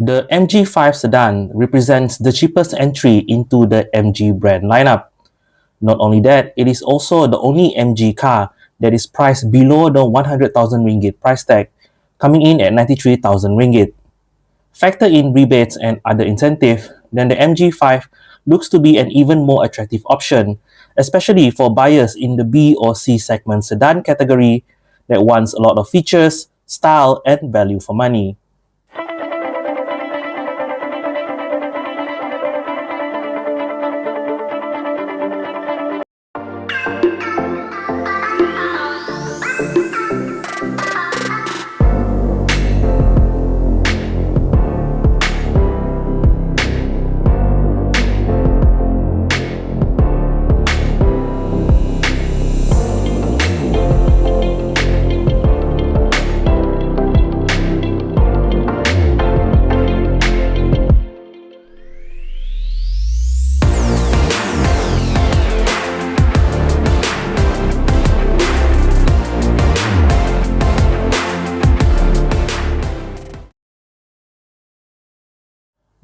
The MG5 Sedan represents the cheapest entry into the MG brand lineup. Not only that, it is also the only MG car that is priced below the 100,000 ringgit price tag, coming in at 93,000 ringgit. Factor in rebates and other incentive, then the MG5 looks to be an even more attractive option, especially for buyers in the B or C segment sedan category that wants a lot of features, style, and value for money.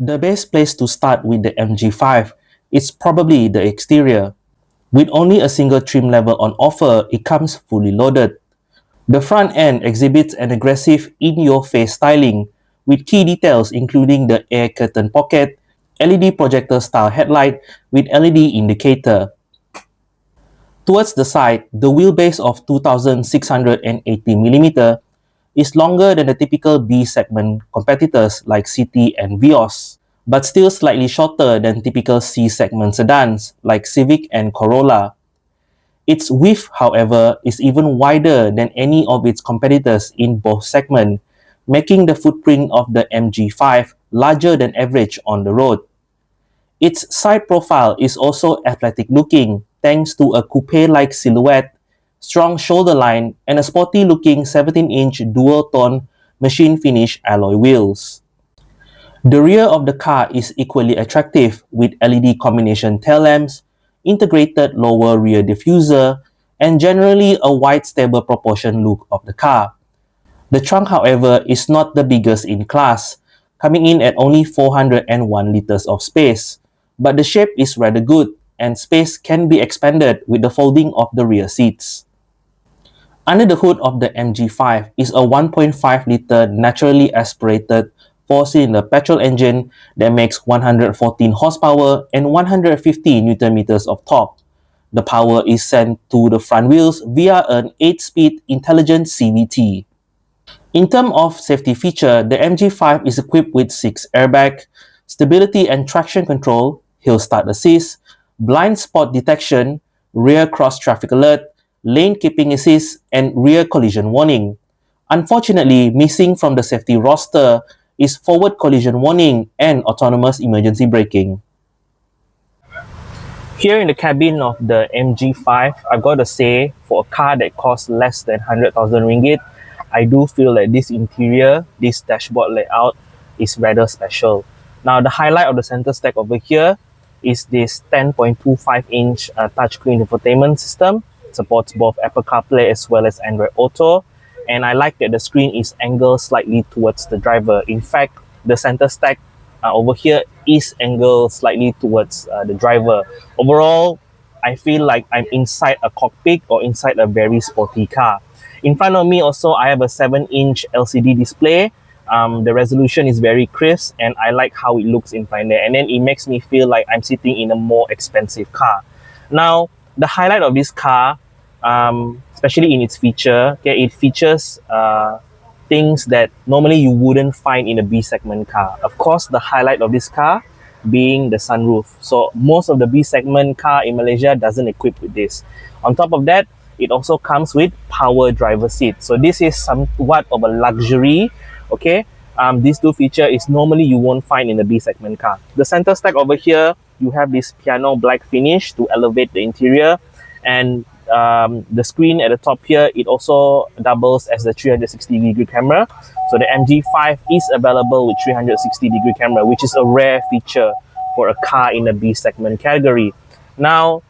The best place to start with the MG5 is probably the exterior. With only a single trim level on offer, it comes fully loaded. The front end exhibits an aggressive in-your-face styling with key details including the air curtain pocket, LED projector style headlight with LED indicator. Towards the side, the wheelbase of 2,680mm is longer than the typical B segment competitors like City and Vios, but still slightly shorter than typical C segment sedans like Civic and Corolla. Its width, however, is even wider than any of its competitors in both segments, making the footprint of the MG5 larger than average on the road. Its side profile is also athletic looking thanks to a coupe-like silhouette, strong shoulder line, and a sporty-looking 17-inch dual-tone machine finish alloy wheels. The rear of the car is equally attractive with LED combination tail lamps, integrated lower rear diffuser, and generally a wide stable proportion look of the car. The trunk, however, is not the biggest in class, coming in at only 401 liters of space, but the shape is rather good and space can be expanded with the folding of the rear seats. Under the hood of the MG5 is a 1.5-liter naturally aspirated 4-cylinder petrol engine that makes 114 horsepower and 150 Nm of torque. The power is sent to the front wheels via an 8-speed intelligent CVT. In terms of safety feature, the MG5 is equipped with 6 airbags, stability and traction control, hill start assist, blind spot detection, rear cross traffic alert, lane keeping assist, and rear collision warning. Unfortunately, missing from the safety roster is forward collision warning and autonomous emergency braking. Here in the cabin of the MG5, I've got to say, for a car that costs less than 100,000 ringgit, I do feel that this interior, this dashboard layout is rather special. Now, the highlight of the center stack over here is this 10.25-inch touchscreen infotainment system. It supports both Apple CarPlay as well as Android Auto. And I like that the screen is angled slightly towards the driver. In fact, the center stack over here is angled slightly towards the driver. Overall, I feel like I'm inside a cockpit or inside a very sporty car. In front of me also, I have a 7-inch LCD display. The resolution is very crisp and I like how it looks in front there. And then it makes me feel like I'm sitting in a more expensive car. Now, the highlight of this car, especially in its feature, okay, it features things that normally you wouldn't find in a B segment car. Of course, the highlight of this car being the sunroof. So most of the B segment car in Malaysia doesn't equip with this. On top of that, it also comes with power driver seat. So this is somewhat of a luxury, okay? These two features is normally you won't find in a B segment car. The center stack over here, you have this piano black finish to elevate the interior, and the screen at the top here, it also doubles as the 360-degree camera. So the MG5 is available with 360-degree camera, which is a rare feature for a car in the B segment category. Now,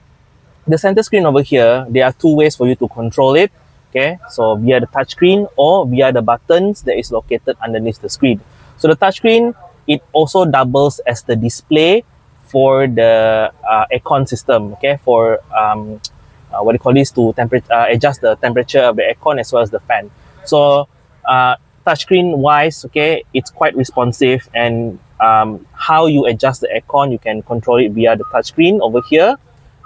the center screen over here, there are two ways for you to control it. Okay, so via the touchscreen or via the buttons that is located underneath the screen. So the touchscreen, it also doubles as the display for the aircon system, okay, for what do you call this, to adjust the temperature of the aircon as well as the fan. So touchscreen wise, okay, it's quite responsive, and how you adjust the aircon, you can control it via the touchscreen over here,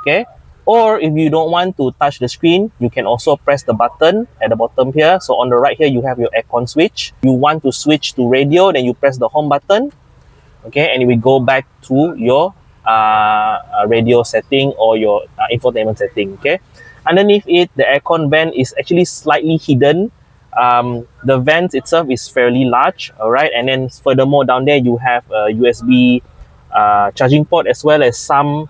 okay. Or if you don't want to touch the screen, you can also press the button at the bottom here. So on the right here, you have your aircon switch. You want to switch to radio, then you press the home button, okay, and we go back to your radio setting or your infotainment setting, okay. Underneath it, the aircon vent is actually slightly hidden. The vent itself is fairly large, all right, and then furthermore down there you have a USB charging port, as well as some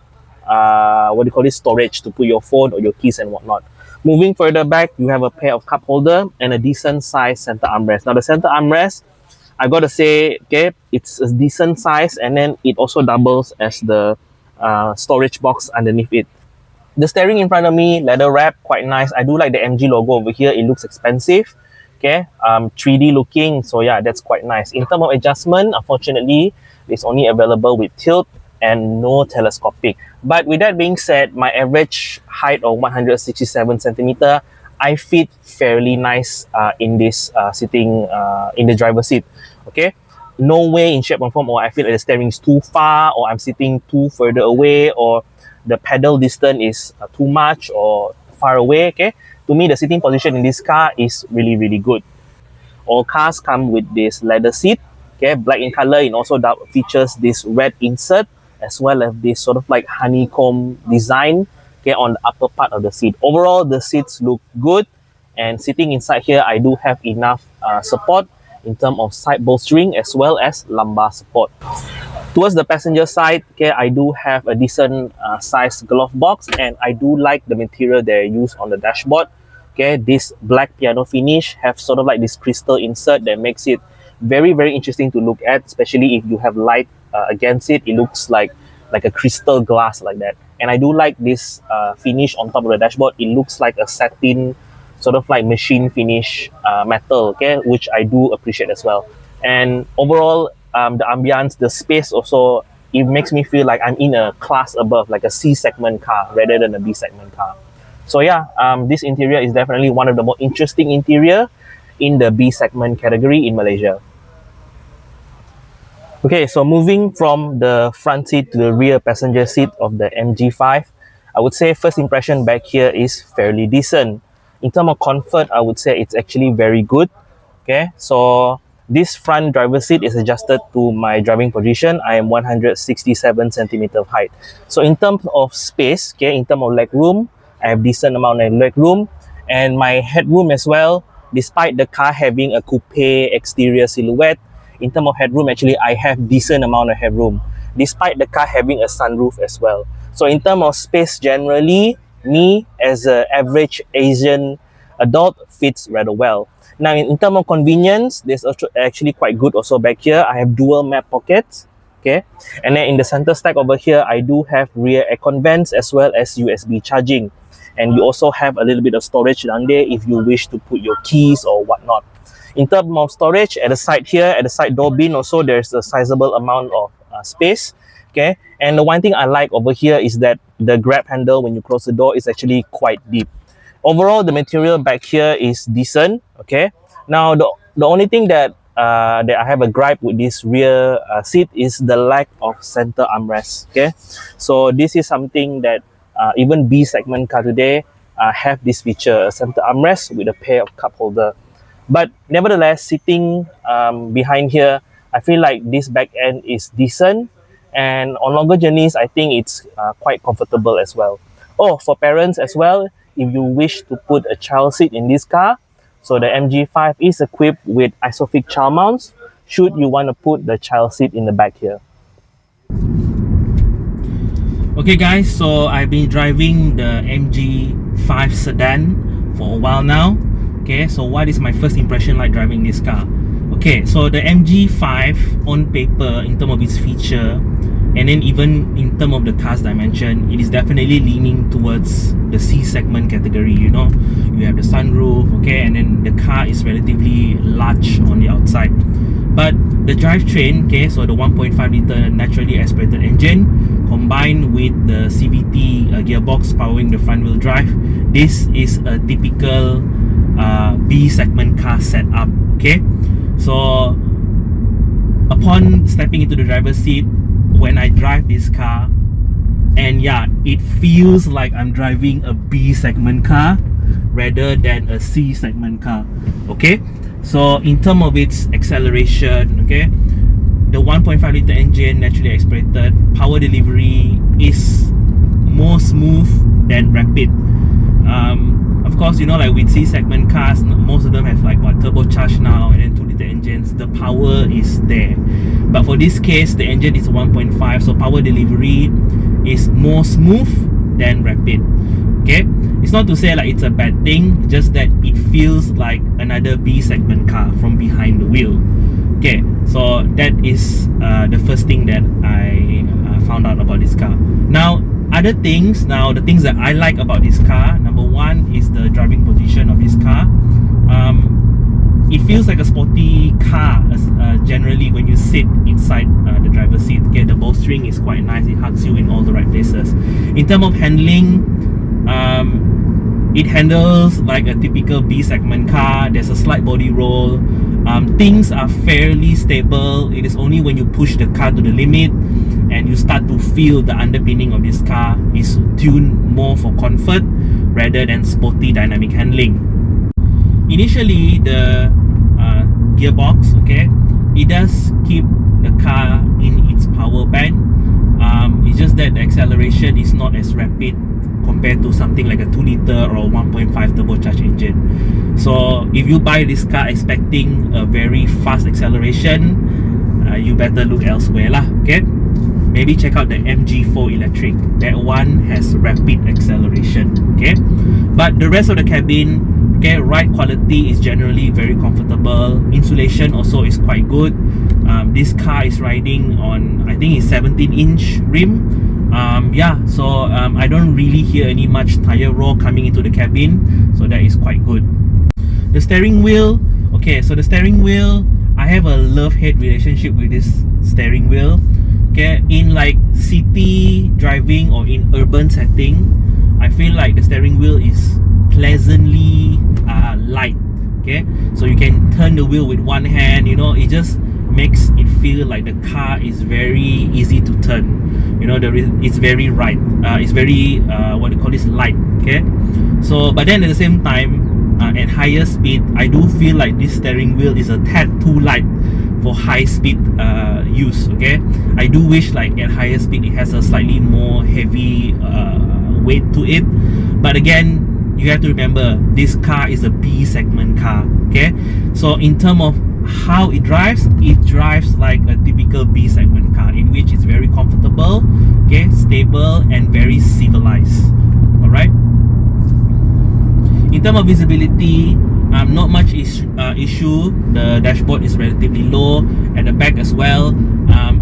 what do you call this, storage to put your phone or your keys and whatnot. Moving further back, you have a pair of cup holder and a decent size center armrest. Now the center armrest, I gotta say, okay, it's a decent size, and then it also doubles as the storage box underneath it. The steering in front of me, leather wrap, quite nice. I do like the MG logo over here. It looks expensive, okay, 3D looking, so yeah, that's quite nice. In terms of adjustment, unfortunately, it's only available with tilt and no telescopic. But with that being said, my average height of 167 centimeter, I fit fairly nice in this sitting in the driver's seat, okay. No way in shape or form, or I feel like the steering is too far, or I'm sitting too further away, or the pedal distance is too much or far away, okay. To me, the sitting position in this car is really, really good. All cars come with this leather seat, okay, black in color. It also features this red insert, as well as this sort of like honeycomb design, okay, on the upper part of the seat. Overall, the seats look good, and sitting inside here, I do have enough support in terms of side bolstering as well as lumbar support. Towards the passenger side, okay, I do have a decent sized glove box, and I do like the material they use on the dashboard. Okay, this black piano finish have sort of like this crystal insert that makes it very, very interesting to look at, especially if you have light against it. It looks like a crystal glass like that. And I do like this finish on top of the dashboard. It looks like a satin, sort of like machine finish metal, okay, which I do appreciate as well. And overall, the ambience, the space also, it makes me feel like I'm in a class above, like a C segment car rather than a B segment car. So yeah, this interior is definitely one of the more interesting interior in the B segment category in Malaysia. Okay, so moving from the front seat to the rear passenger seat of the MG5, I would say first impression back here is fairly decent. In terms of comfort, I would say it's actually very good. Okay, so this front driver seat is adjusted to my driving position. I am 167 centimeter of height. So in terms of space, okay, in terms of leg room, I have decent amount of leg room, and my headroom as well. Despite the car having a coupe exterior silhouette, in terms of headroom, actually I have decent amount of headroom, despite the car having a sunroof as well. So in terms of space generally, me as an average Asian adult fits rather well. Now in terms of convenience, there's actually quite good also back here. I have dual map pockets, okay, and then in the center stack over here, I do have rear aircon vents as well as USB charging, and you also have a little bit of storage down there if you wish to put your keys or whatnot. In terms of storage, at the side here, at the side door bin also, there's a sizable amount of space, okay. And the one thing I like over here is that the grab handle when you close the door is actually quite deep. Overall, the material back here is decent, okay. Now the only thing that I have a gripe with this rear seat is the lack of center armrest, okay. So this is something that even B segment car today have this feature, a center armrest with a pair of cup holder. But nevertheless, sitting behind here, I feel like this back end is decent, and on longer journeys, I think it's quite comfortable as well. Oh, for parents as well, if you wish to put a child seat in this car, so the MG5 is equipped with ISOFIX child mounts, should you want to put the child seat in the back here. Okay guys, so I've been driving the MG5 Sedan for a while now. Okay, so what is my first impression like driving this car? Okay, so the MG5 on paper, in terms of its feature, And then even in terms of the car's dimension, it is definitely leaning towards the C segment category. You know, you have the sunroof, okay, and then the car is relatively large on the outside. But the drivetrain, okay, so the 1.5 liter naturally aspirated engine combined with the CVT gearbox powering the front wheel drive, this is a typical B segment car setup. Okay, so upon stepping into the driver's seat, when I drive this car, and yeah, it feels like I'm driving a B segment car rather than a C segment car. Okay, so in terms of its acceleration, okay, the 1.5 liter engine naturally aspirated, power delivery is more smooth than rapid. Of course, you know, like with C segment cars, most of them have like what, turbocharged now, and then 2 liter engines, the power is there. But for this case, the engine is 1.5, so power delivery is more smooth than rapid. Okay, it's not to say like it's a bad thing, just that it feels like another B segment car from behind the wheel. Okay, so that is the first thing that I found out about this car. Now, other things, the things that I like about this car, number one is the driving position of this car. It feels like a sporty car generally when you sit inside the driver's seat. Okay, the bolstering is quite nice, it hugs you in all the right places. In terms of handling, it handles like a typical B segment car. There's a slight body roll. Things are fairly stable. It is only when you push the car to the limit and you start to feel the underpinning of this car is tuned more for comfort rather than sporty dynamic handling. Initially, the gearbox, okay, it does keep the car in its power band. It's just that the acceleration is not as rapid compared to something like a 2 liter or 1.5 turbocharged engine. So if you buy this car expecting a very fast acceleration, you better look elsewhere lah. Okay, maybe check out the MG4 electric. That one has rapid acceleration. Okay, but the rest of the cabin, okay, ride quality is generally very comfortable. Insulation also is quite good. This car is riding on, I think it's 17-inch rim. Yeah, so I don't really hear any much tire roar coming into the cabin, so that is quite good. The steering wheel, okay, so the steering wheel, I have a love-hate relationship with this steering wheel. Okay, in like city driving or in urban setting, I feel like the steering wheel is pleasantly light. Okay, so you can turn the wheel with one hand, you know, it just makes it feel like the car is very easy to turn. You know, it's very right. It's very what do you call this, light. Okay, so but then at the same time, at higher speed, I do feel like this steering wheel is a tad too light for high speed use. Okay, I do wish like at higher speed it has a slightly more heavy weight to it. But again, you have to remember this car is a B segment car. Okay, so in terms of how it drives like a typical B segment car, in which it's very comfortable, okay, stable, and very civilized. Alright, in terms of visibility, not much issue. The dashboard is relatively low, at the back as well.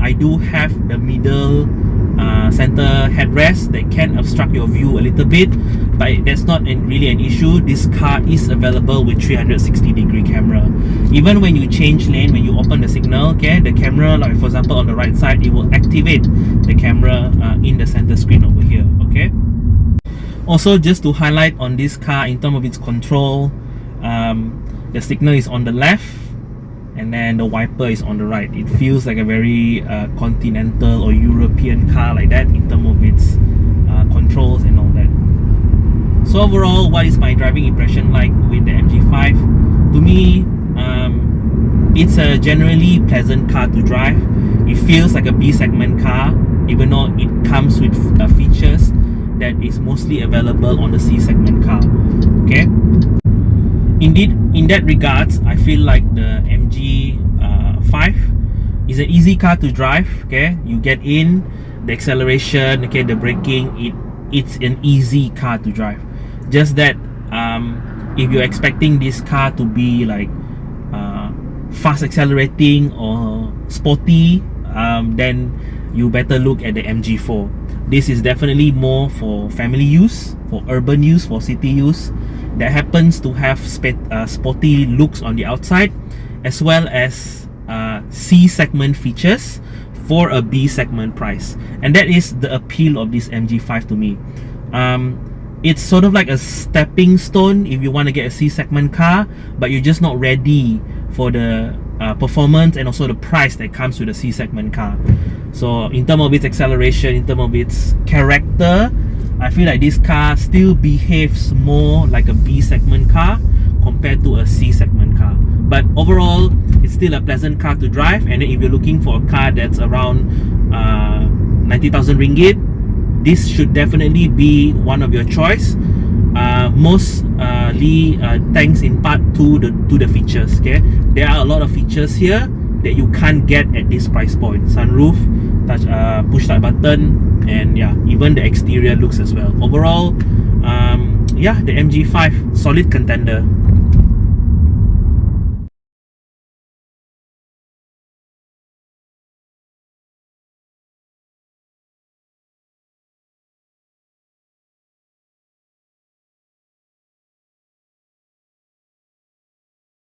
I do have the middle center headrest that can obstruct your view a little bit, but that's not really an issue. This car is available with 360-degree camera. Even when you change lane, when you open the signal, okay, the camera, like for example on the right side, it will activate the camera in the center screen over here. Okay, also just to highlight on this car in terms of its control, the signal is on the left and then the wiper is on the right. It feels like a very continental or European car like that in terms of its controls and all that. So overall, what is my driving impression like with the MG5? To me, it's a generally pleasant car to drive. It feels like a B segment car, even though it comes with features that is mostly available on the C segment car. Okay, indeed, in that regards, I feel like the MG5 is an easy car to drive. Okay, you get in, the acceleration, okay, the braking, it's an easy car to drive. Just that if you're expecting this car to be like fast accelerating or sporty, then you better look at the MG4. This is definitely more for family use, for urban use, for city use, that happens to have sporty looks on the outside, as well as C segment features for a B segment price. And that is the appeal of this MG5 to me. It's sort of like a stepping stone if you want to get a C segment car, but you're just not ready for the performance and also the price that comes with a C segment car. So in terms of its acceleration, in terms of its character, I feel like this car still behaves more like a B segment car compared to a C segment car. But overall, it's still a pleasant car to drive. And if you're looking for a car that's around 90,000 ringgit, this should definitely be one of your choice. Mostly thanks in part to the features. Okay, there are a lot of features here that you can't get at this price point. Sunroof, touch push start button, and yeah, even the exterior looks as well. Overall, yeah, the MG5 solid contender.